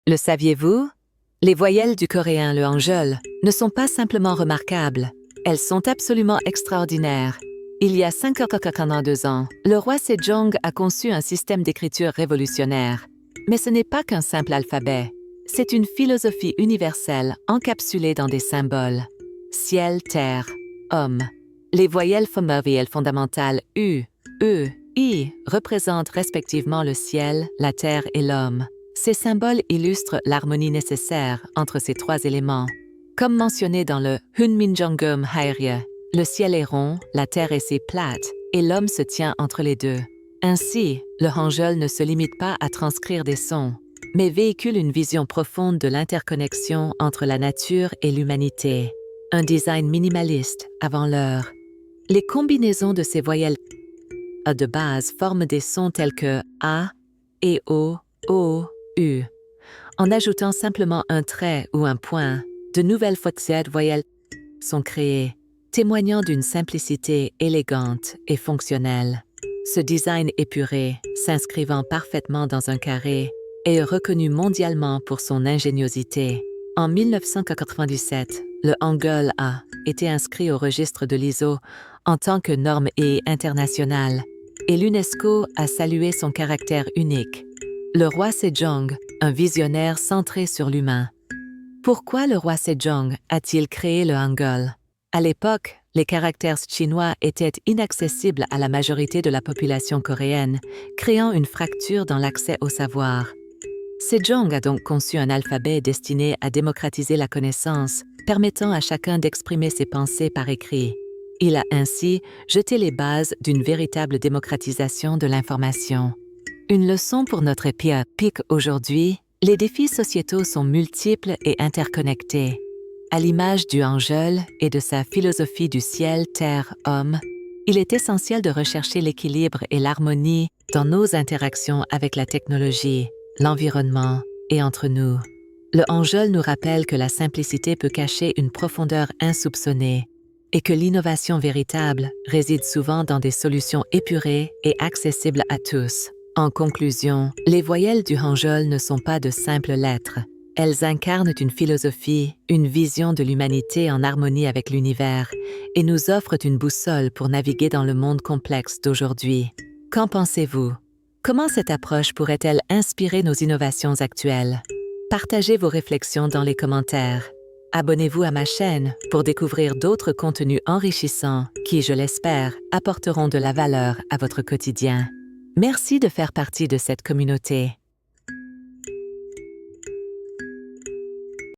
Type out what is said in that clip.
Le saviez-vous? Les voyelles du coréen le hangul ne sont pas simplement remarquables, elles sont absolument extraordinaires. Il y a 52 ans, le roi Sejong a conçu un système d'écriture révolutionnaire. Mais ce n'est pas qu'un simple alphabet, c'est une philosophie universelle encapsulée dans des symboles. Ciel, terre, homme. Les voyelles fondamentales U, E, I représentent respectivement le ciel, la terre et l'homme. Ces symboles illustrent l'harmonie nécessaire entre ces trois éléments. Comme mentionné dans le Hunminjeongeum Haerye, le ciel est rond, la terre est plate et l'homme se tient entre les deux. Ainsi, le hangul ne se limite pas à transcrire des sons, mais véhicule une vision profonde de l'interconnexion entre la nature et l'humanité. Un design minimaliste avant l'heure. Les combinaisons de ces voyelles de base forment des sons tels que A, et O, U. En ajoutant simplement un trait ou un point, de nouvelles voyelles sont créées, témoignant d'une simplicité élégante et fonctionnelle. Ce design épuré, s'inscrivant parfaitement dans un carré, est reconnu mondialement pour son ingéniosité. En 1997, le hangul a été inscrit au registre de l'ISO en tant que norme internationale, et l'UNESCO a salué son caractère unique. Le roi Sejong, un visionnaire centré sur l'humain. Pourquoi le roi Sejong a-t-il créé le hangul? À l'époque, les caractères chinois étaient inaccessibles à la majorité de la population coréenne, créant une fracture dans l'accès au savoir. Sejong a donc conçu un alphabet destiné à démocratiser la connaissance, permettant à chacun d'exprimer ses pensées par écrit. Il a ainsi jeté les bases d'une véritable démocratisation de l'information. Une leçon pour notre époque aujourd'hui, les défis sociétaux sont multiples et interconnectés. À l'image du hangul et de sa philosophie du ciel, terre, homme, il est essentiel de rechercher l'équilibre et l'harmonie dans nos interactions avec la technologie, l'environnement et entre nous. Le hangul nous rappelle que la simplicité peut cacher une profondeur insoupçonnée et que l'innovation véritable réside souvent dans des solutions épurées et accessibles à tous. En conclusion, les voyelles du hangul ne sont pas de simples lettres. Elles incarnent une philosophie, une vision de l'humanité en harmonie avec l'univers et nous offrent une boussole pour naviguer dans le monde complexe d'aujourd'hui. Qu'en pensez-vous? Comment cette approche pourrait-elle inspirer nos innovations actuelles? Partagez vos réflexions dans les commentaires. Abonnez-vous à ma chaîne pour découvrir d'autres contenus enrichissants qui, je l'espère, apporteront de la valeur à votre quotidien. Merci de faire partie de cette communauté.